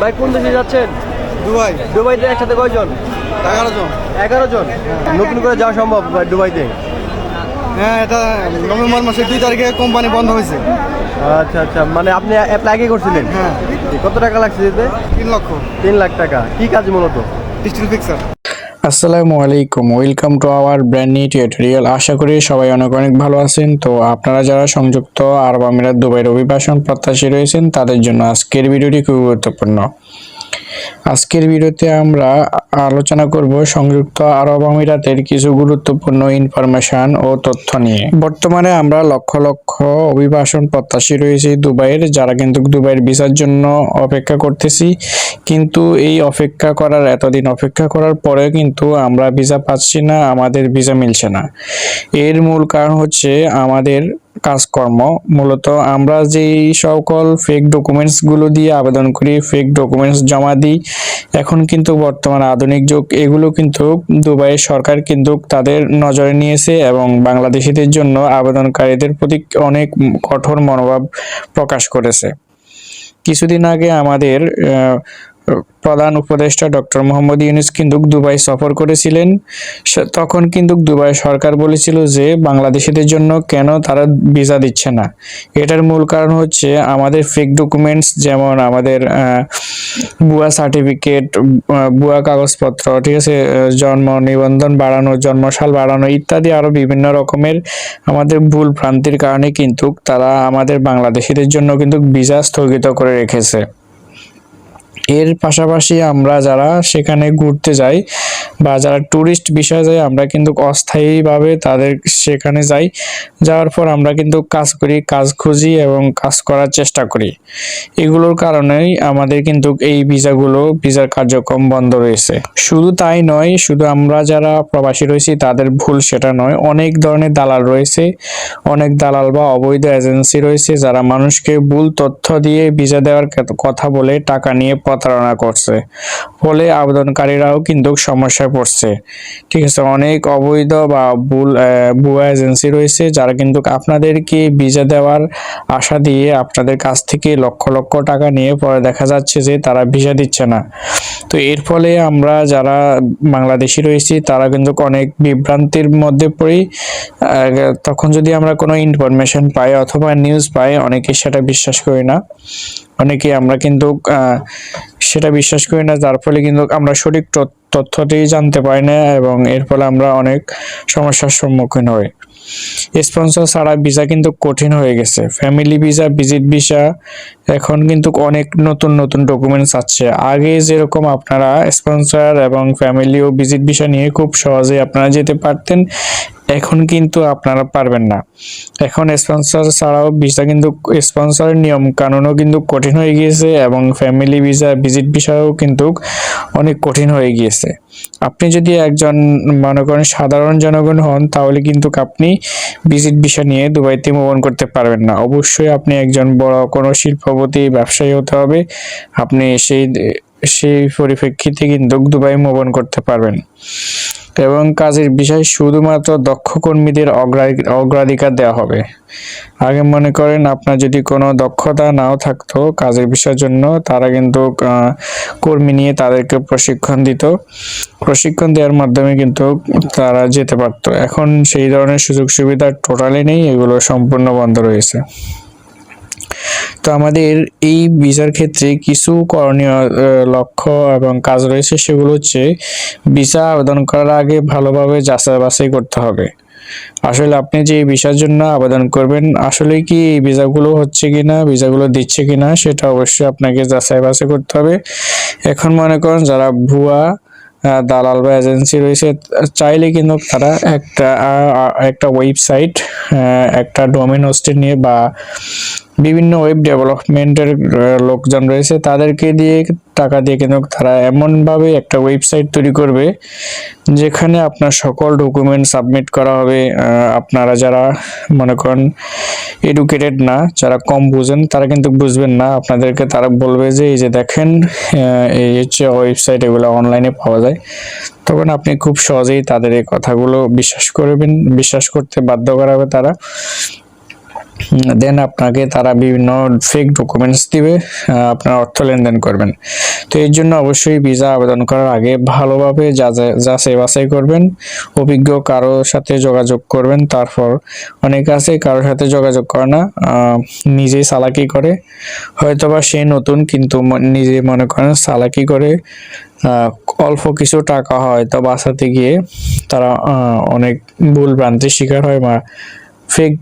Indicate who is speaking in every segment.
Speaker 1: ভাই কোন দেশে যাচ্ছেন?
Speaker 2: দুবাই।
Speaker 1: দুবাইতে একসাথে কয়জন?
Speaker 2: 11 জন।
Speaker 1: 11 জন। নতুন করে যাওয়া সম্ভব দুবাইতে?
Speaker 2: হ্যাঁ, এটা নভেম্বর মাসের 2 তারিখে কোম্পানি বন্ধ হয়েছে।
Speaker 1: আচ্ছা আচ্ছা, মানে আপনি অ্যাপ্লাই আগে করছিলেন?
Speaker 2: হ্যাঁ।
Speaker 1: কত টাকা লাগছে যেতে?
Speaker 2: 3 লক্ষ।
Speaker 1: 3 লাখ টাকা। কি কাজ মূলত?
Speaker 2: Digital fixer.
Speaker 3: আসসালামু আলাইকুম, welcome to our brand new tutorial. আশা করি সবাই অনেক অনেক ভালো আছেন। তো আপনারা যারা সংযুক্ত আরব আমিরাত দুবাইয়ের অভিবাসন প্রত্যাশী রয়েছেন তাদের জন্য আজকের ভিডিওটি খুব গুরুত্বপূর্ণ। আজকের ভিডিওতে আমরা আলোচনা করব সংযুক্ত আরব আমিরাতের কিছু গুরুত্বপূর্ণ ইনফরমেশন ও তথ্য নিয়ে। বর্তমানে আমরা লক্ষ লক্ষ অভিবাসন প্রত্যাশী রয়েছে দুবাইয়ের, যারা কিন্তু দুবাইয়ের ভিসার জন্য অপেক্ষা করতেছি, কিন্তু এই অপেক্ষা করার এতদিন অপেক্ষা করার পরেও কিন্তু আমরা ভিসা পাচ্ছি না, আমাদের ভিসা মিলছে না। এর মূল কারণ হচ্ছে আমাদের কাজকর্ম। মূলত আমরা যেই সকল ফেক ডকুমেন্টস গুলো দিয়ে আবেদন করি, ফেক ডকুমেন্টস জমা দিই, এখন কিন্তু বর্তমানে আধুনিক যুগ, এগুলো কিন্তু দুবাইয়ের সরকার কিন্তু তাদের নজরে নিয়েছে এবং বাংলাদেশিদের জন্য আবেদনকারীদের প্রতি অনেক কঠোর মনোভাব প্রকাশ করেছে। কিছুদিন আগে আমাদের প্রধান উপদেষ্টা ডক্টর মোহাম্মদ ইউনূস কিন্তু দুবাই সফর করেছিলেন। তখন কিন্তু দুবাই সরকার বলেছিল যে বাংলাদেশিদের জন্য কেন তারা ভিসা দিচ্ছে না। এটার মূল কারণ হচ্ছে আমাদের ফেক ডকুমেন্টস, যেমন আমাদের ভুয়া সার্টিফিকেট, ভুয়া কাগজপত্র, ঠিক আছে, জন্ম নিবন্ধন বাড়ানো, জন্মসাল বাড়ানো ইত্যাদি আরো বিভিন্ন রকমের আমাদের ভুল ভ্রান্তির কারণে কিন্তু তারা আমাদের বাংলাদেশিদের জন্য কিন্তু ভিসা স্থগিত করে রেখেছে। এর পাশাপাশি আমরা যারা সেখানে ঘুরতে যাই বা যারা ট্যুরিস্ট ভিসা যায়, আমরা কিন্তু অস্থায়ীভাবে তাদের সেখানে যাই, যাওয়ার পর আমরা কিন্তু কাজ করি, কাজ খুঁজি এবং কাজ করার চেষ্টা করি। এগুলোর কারণেই আমাদের কিন্তু এই ভিসার কার্যক্রম বন্ধ রয়েছে। শুধু তাই নয়, শুধু আমরা যারা প্রবাসী রয়েছি তাদের ভুল সেটা নয়, অনেক ধরনের দালাল রয়েছে, অনেক দালাল বা অবৈধ এজেন্সি রয়েছে যারা মানুষকে ভুল তথ্য দিয়ে ভিসা দেওয়ার কথা বলে টাকা নিয়ে প্রতারণা করছে, ফলে আবেদনকারীরাও কিন্তু সমস্যায় পড়ছে। ঠিক আছে, অনেক অবৈধ বা ভুয়া এজেন্সি রয়েছে যারা কিন্তু আপনাদেরকে ভিসা দেওয়ার আশা দিয়ে আপনাদের কাছ থেকে লক্ষ লক্ষ টাকা নিয়ে পরে দেখা যাচ্ছে যে তারা ভিসা দিচ্ছে না। তো এর ফলে আমরা যারা বাংলাদেশি রয়েছি তারা কিন্তু অনেক বিভ্রান্তির মধ্যে পড়ি। তখন যদি আমরা কোনো ইনফরমেশন পাই অথবা নিউজ পাই, অনেকে সেটা বিশ্বাস করি না, অনেকে আমরা কিন্তু সেটা বিশ্বাস করি না, যার ফলে কিন্তু আমরা সঠিক তথ্যটি জানতে পারি না এবং এর ফলে আমরা অনেক সমস্যার সম্মুখীন হই। স্পন্সর ছাড়া ভিসা কিন্তু কঠিন হয়ে গেছে। ফ্যামিলি ভিসা, ভিজিট ভিসা, এখন কিন্তু অনেক নতুন নতুন ডকুমেন্টস আছে। আগে যেরকম আপনারা স্পন্সর এবং ফ্যামিলি ও ভিজিট ভিসা নিয়ে খুব সহজে আপনারা যেতে পারতেন, এখন কিন্তু আপনারা পারবেন না। এখন স্পন্সর ছাড়াও ভিসা কিন্তু স্পন্সরের নিয়ম কানুনও কিন্তু কঠিন হয়ে গিয়েছে এবং ফ্যামিলি ভিসা, ভিজিট ভিসাও কিন্তু অনেক কঠিন হয়ে গিয়েছে। আপনি যদি একজন মনে করেন সাধারণ জনগণ হন, তাহলে কিন্তু আপনি ভিজিট ভিসা নিয়ে দুবাইতে মুভ করতে পারবেন না। অবশ্যই আপনি একজন বড় কোনো শিল্পপতি, ব্যবসায়ী হতে হবে, আপনি সেই পরিপ্রেক্ষিতে কিন্তু দুবাই মুভ করতে পারবেন। এবং কাজের বিষয় শুধুমাত্র দক্ষ কর্মীদের অগ্রাধিকার দেওয়া হবে। আগে মনে করেন আপনার যদি কোনো দক্ষতা নাও থাকতো কাজের বিষয়ের জন্য, তারা কিন্তু কর্মী নিয়ে তাদেরকে প্রশিক্ষণ দিত, প্রশিক্ষণ দেওয়ার মাধ্যমে কিন্তু তারা যেতে পারতো। এখন সেই ধরনের সুযোগ সুবিধা টোটালি নেই, এগুলো সম্পূর্ণ বন্ধ রয়েছে। তো আমাদের এই ভিসার ক্ষেত্রে কিছু করণীয় লক্ষ্য এবং কাজ রয়েছে, সেগুলো হচ্ছে ভিসা আবেদন করার আগে ভালোভাবে যাচাই বাছাই করতে হবে। আসলে আপনি যে ভিসার জন্য আবেদন করবেন, আসলে কি এই ভিসাগুলো হচ্ছে কিনা, ভিসাগুলো দিচ্ছে কিনা, সেটা অবশ্যই আপনাকে যাচাই বাছাই করতে হবে। এখন মনে করেন যারা ভুয়া দালাল বা এজেন্সি রয়েছে, চাইলে কিন্তু তারা একটা ওয়েবসাইট, একটা ডোমেন হোস্টের নিয়ে বা বিভিন্ন ওয়েব ডেভেলপমেন্টের লোকজন রয়েছে তাদেরকে দিয়ে টাকা দিয়ে কিন্তু তারা এমনভাবে একটা ওয়েবসাইট তৈরি করবে যেখানে আপনার সকল ডকুমেন্ট সাবমিট করা হবে। আপনারা যারা মনে করেন এডুকেটেড না, যারা কম বুঝেন, তারা কিন্তু বুঝবেন না, আপনাদেরকে তারা বলবে যে এই যে দেখেন এই হচ্ছে ওয়েবসাইট, এগুলো অনলাইনে পাওয়া যায়। তখন আপনি খুব সহজেই তাদের এই কথাগুলো বিশ্বাস করতে বাধ্য করাবে তারা। দেন আপনাকে তারা বিভিন্ন ফেক ডকুমেন্টস দিবে, আপনার অর্থ লেনদেন করবেন। তো এর জন্য অবশ্যই ভিসা আবেদন করার আগে ভালোভাবে যাচাই বাছাই করবেন, অভিজ্ঞ কারো সাথে যোগাযোগ করবেন। তারপর অনেকে আছে কারোর সাথে যোগাযোগ করে না, নিজেই চালাকি করে, হয়তোবা সে নতুন কিন্তু নিজে মনে করেন চালাকি করে অল্প কিছু টাকা হয়তো বাঁচাতে গিয়ে তারা অনেক ভুল ভ্রান্তির শিকার হয় বা ফেক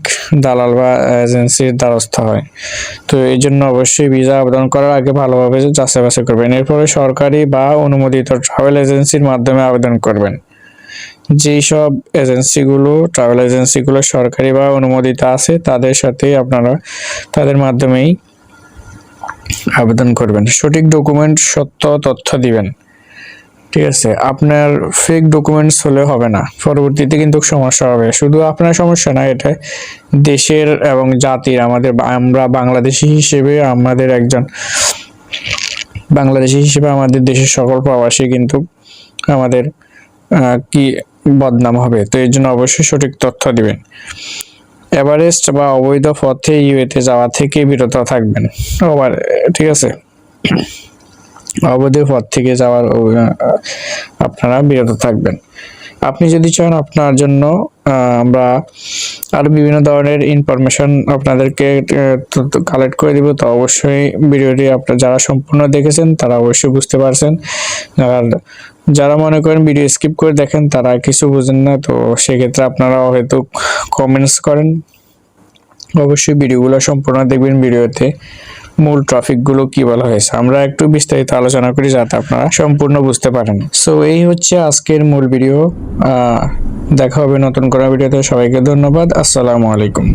Speaker 3: দালাল বা এজেন্সির দ্বারস্থ হয়। তো এই জন্য অবশ্যই ভিসা আবেদন করার আগে ভালোভাবে যাচাই বাছাই করবেন। এরপরে সরকারি বা অনুমোদিত ট্রাভেল এজেন্সির মাধ্যমে আবেদন করবেন। যেই সব ট্রাভেল এজেন্সিগুলো সরকারি বা অনুমোদিত আছে তাদের সাথে আপনারা তাদের মাধ্যমেই আবেদন করবেন। সঠিক ডকুমেন্ট, সত্য তথ্য দিবেন। ঠিক আছে, আপনার ফেক ডকুমেন্টস হলে হবে না, পরবর্তীতে কিন্তু সমস্যা হবে। শুধু আপনার সমস্যা না, এটা দেশের এবং জাতির, আমরা বাংলাদেশি হিসেবে আমাদের দেশের সকল প্রবাসী কিন্তু আমাদের কি বদনাম হবে। তো এর জন্য অবশ্যই সঠিক তথ্য দিবেন। এভারেস্ট বা অবৈধ পথে ইউএতে যাওয়া থেকে বিরত থাকবেন। ঠিক আছে, অবৈধ পথ থেকে যাওয়ার আপনারা বিরত থাকবেন। আপনি যদি চান আপনার জন্য আমরা আরো বিভিন্ন ধরনের ইনফরমেশন আপনাদেরকে কালেক্ট করে দিব, তো অবশ্যই ভিডিওটি আপনারা যারা সম্পূর্ণ দেখেছেন তারা অবশ্যই বুঝতে পারছেন। আর যারা মনে করেন ভিডিও স্কিপ করে দেখেন তারা কিছু বুঝেন না, তো সেক্ষেত্রে আপনারা হয়তো কমেন্টস করেন। অবশ্যই ভিডিওগুলো সম্পূর্ণ দেখবেন। ভিডিওতে মূল টপিকগুলো কি বলা হয়েছে আমরা একটু বিস্তারিত আলোচনা করি যাতে আপনারা সম্পূর্ণ বুঝতে পারেন। সো এই হচ্ছে আজকের মূল ভিডিও। দেখা হবে নতুন কোনো ভিডিওতে। সবাইকে ধন্যবাদ। আসসালামু আলাইকুম।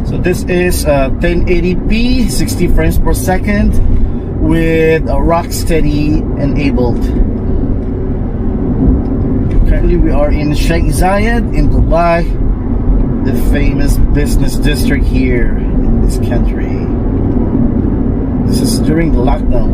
Speaker 4: So this is 1080p, 60 frames per second with a Rocksteady enabled. Currently we are in Sheikh Zayed in Dubai, the famous business district here in this country. This is during the lockdown.